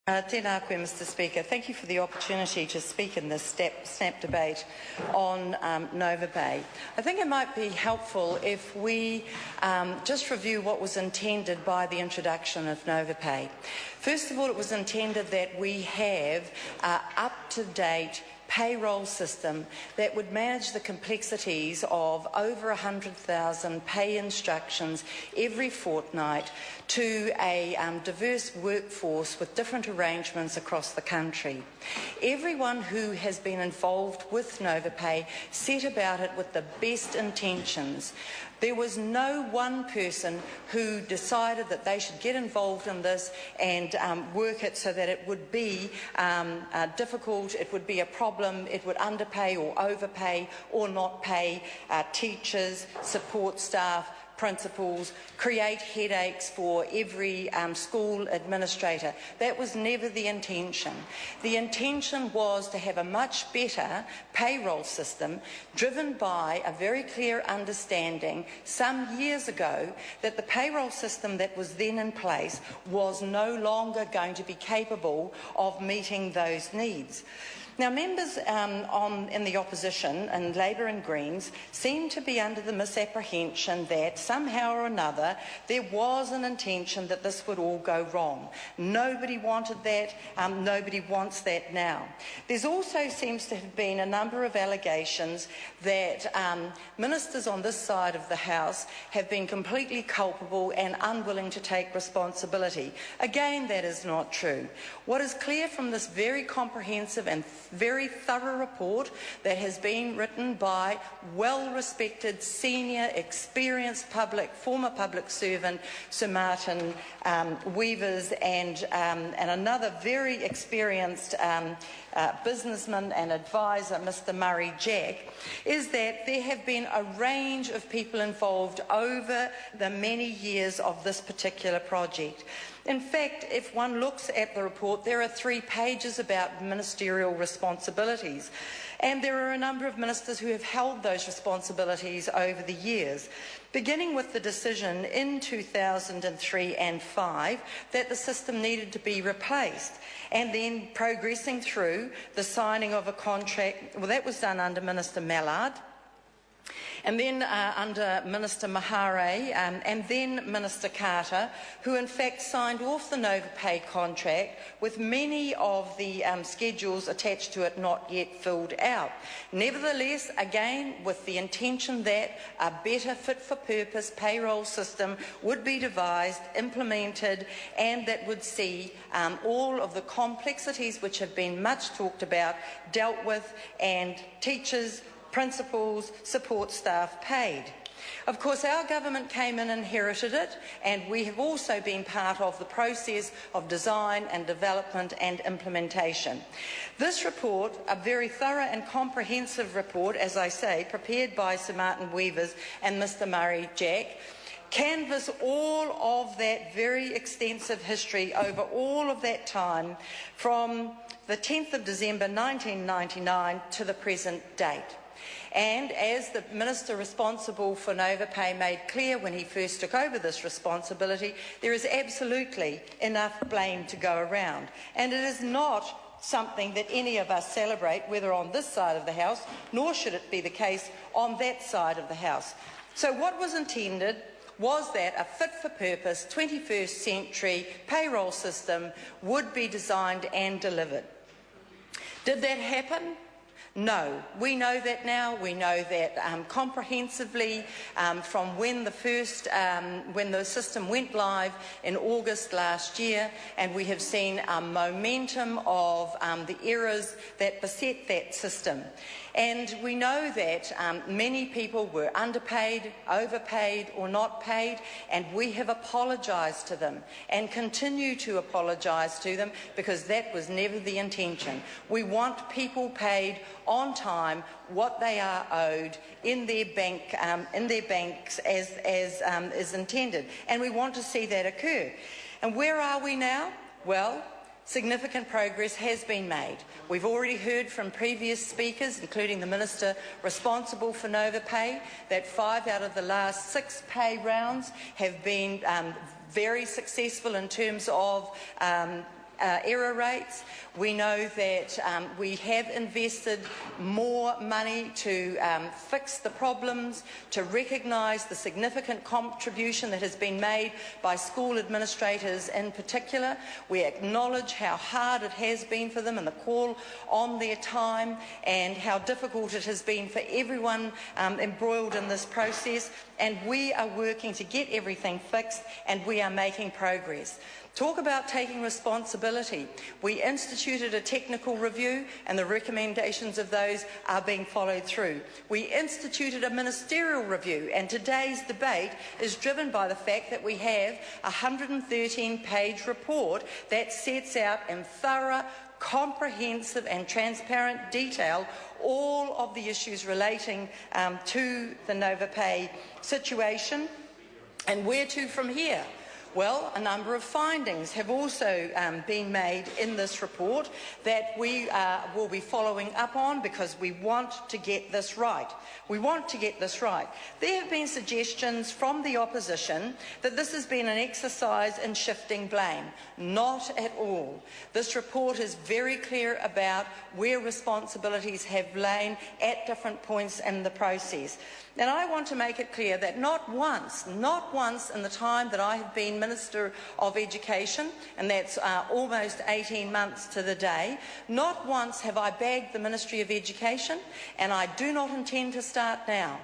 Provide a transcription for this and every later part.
Tēnā koe, Mr Speaker. Thank you for the opportunity to speak in this snap debate on Novopay. I think it might be helpful if we just review what was intended by the introduction of Novopay. First of all, it was intended that we have up-to-date payroll system that would manage the complexities of over 100,000 pay instructions every fortnight to a diverse workforce with different arrangements across the country. Everyone who has been involved with Novopay set about it with the best intentions. There was no one person who decided that they should get involved in this and work it so that it would be difficult, it would be a problem, it would underpay or overpay or not pay teachers, support staff, principals, create headaches for every school administrator. That was never the intention. The intention was to have a much better payroll system driven by a very clear understanding some years ago that the payroll system that was then in place was no longer going to be capable of meeting those needs. Now, members in the opposition, and Labour and Greens, seem to be under the misapprehension that somehow or another there was an intention that this would all go wrong. Nobody wanted that. Nobody wants that now. There's also seems to have been a number of allegations that ministers on this side of the House have been completely culpable and unwilling to take responsibility. Again, that is not true. What is clear from this very comprehensive and very thorough report that has been written by well-respected, senior, experienced former public servant Sir Martin Weavers and another very experienced businessman and advisor, Mr Murray Jack, is that there have been a range of people involved over the many years of this particular project. In fact, if one looks at the report, there are 3 pages about ministerial responsibilities, and there are a number of ministers who have held those responsibilities over the years, beginning with the decision in 2003 and 2005 that the system needed to be replaced, and then progressing through the signing of a contract. Well, that was done under Minister Mallard, and then under Minister Mahare, and then Minister Carter, who in fact signed off the Novopay contract with many of the schedules attached to it not yet filled out. Nevertheless, again, with the intention that a better fit-for-purpose payroll system would be devised, implemented, and that would see all of the complexities which have been much talked about dealt with, and teachers, principals, support staff paid. Of course, our government came in and inherited it, and we have also been part of the process of design and development and implementation. This report, a very thorough and comprehensive report, as I say, prepared by Sir Martin Weavers and Mr Murray Jack, canvass all of that very extensive history over all of that time from the 10th of December 1999 to the present date. And as the minister responsible for Novopay made clear when he first took over this responsibility, there is absolutely enough blame to go around. And it is not something that any of us celebrate, whether on this side of the House, nor should it be the case on that side of the House. So what was intended was that a fit-for-purpose 21st century payroll system would be designed and delivered. Did that happen? No. We know that now. We know that comprehensively from when the system went live in August last year, and we have seen a momentum of the errors that beset that system. And we know that many people were underpaid, overpaid or not paid, and we have apologised to them and continue to apologise to them, because that was never the intention. We want people paid on time what they are owed in their banks as is intended, and we want to see that occur. And where are we now? Well, significant progress has been made. We've already heard from previous speakers, including the Minister responsible for Novopay, that 5 out of the last 6 pay rounds have been very successful in terms of error rates. We know that we have invested more money to fix the problems, to recognise the significant contribution that has been made by school administrators in particular. We acknowledge how hard it has been for them and the call on their time and how difficult it has been for everyone embroiled in this process, and we are working to get everything fixed, and we are making progress. Talk about taking responsibility. We instituted a technical review and the recommendations of those are being followed through. We instituted a ministerial review, and today's debate is driven by the fact that we have a 113-page report that sets out in thorough, comprehensive and transparent detail all of the issues relating to the Novopay situation. And where to from here? Well, a number of findings have also been made in this report that we will be following up on because we want to get this right. We want to get this right. There have been suggestions from the opposition that this has been an exercise in shifting blame. Not at all. This report is very clear about where responsibilities have lain at different points in the process. And I want to make it clear that not once in the time that I have been Minister of Education, and that's almost 18 months to the day, not once have I bagged the Ministry of Education, and I do not intend to start now.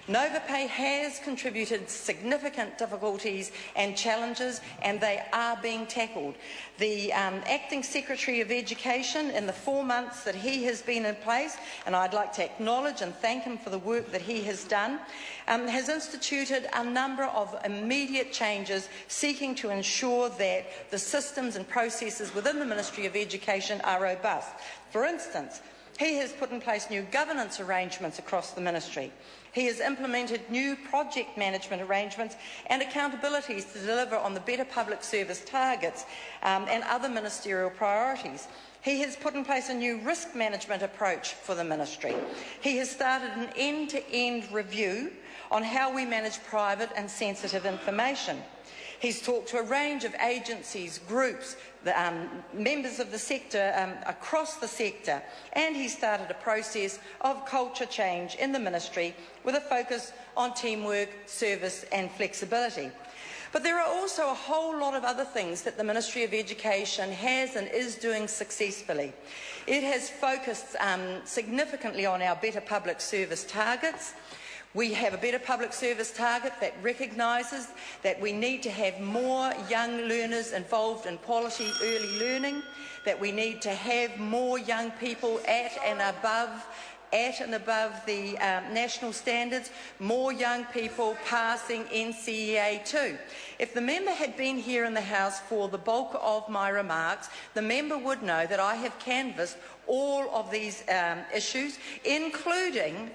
Novopay has contributed significant difficulties and challenges, and they are being tackled. The Acting Secretary of Education, in the 4 months that he has been in place, and I'd like to acknowledge and thank him for the work that he has done, has instituted a number of immediate changes seeking to ensure that the systems and processes within the Ministry of Education are robust. For instance, he has put in place new governance arrangements across the ministry. He has implemented new project management arrangements and accountabilities to deliver on the better public service targets and other ministerial priorities. He has put in place a new risk management approach for the ministry. He has started an end-to-end review on how we manage private and sensitive information. He's talked to a range of agencies, groups, members of the sector across the sector, and he started a process of culture change in the ministry with a focus on teamwork, service and flexibility. But there are also a whole lot of other things that the Ministry of Education has and is doing successfully. It has focused significantly on our better public service targets. We have a better public service target that recognises that we need to have more young learners involved in quality early learning, that we need to have more young people at and above the national standards, more young people passing NCEA too. If the member had been here in the House for the bulk of my remarks, the member would know that I have canvassed all of these issues, including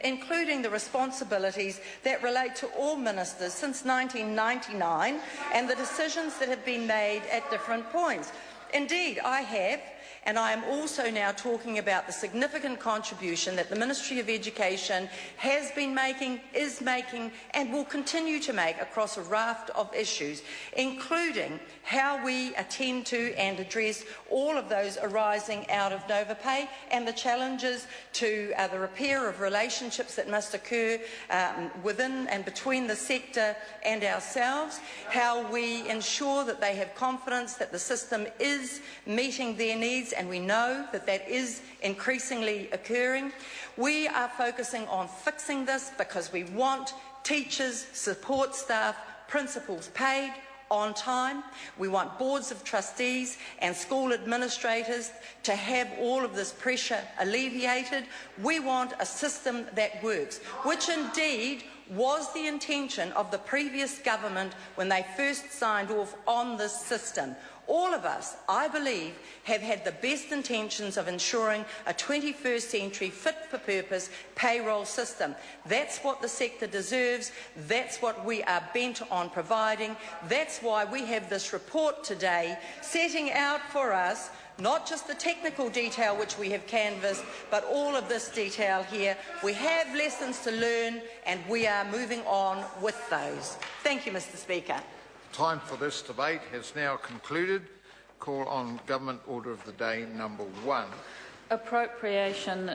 the responsibilities that relate to all ministers since 1999 and the decisions that have been made at different points. Indeed, I have. And I am also now talking about the significant contribution that the Ministry of Education has been making, is making and will continue to make across a raft of issues, including how we attend to and address all of those arising out of Novopay and the challenges to the repair of relationships that must occur within and between the sector and ourselves, how we ensure that they have confidence that the system is meeting their needs, and we know that that is increasingly occurring. We are focusing on fixing this because we want teachers, support staff, principals paid on time. We want boards of trustees and school administrators to have all of this pressure alleviated. We want a system that works, which indeed was the intention of the previous government when they first signed off on this system. All of us, I believe, have had the best intentions of ensuring a 21st century fit-for-purpose payroll system. That's what the sector deserves. That's what we are bent on providing. That's why we have this report today setting out for us not just the technical detail which we have canvassed, but all of this detail here. We have lessons to learn and we are moving on with those. Thank you, Mr. Speaker. Time for this debate has now concluded. call on Government Order of the Day number 1. Appropriation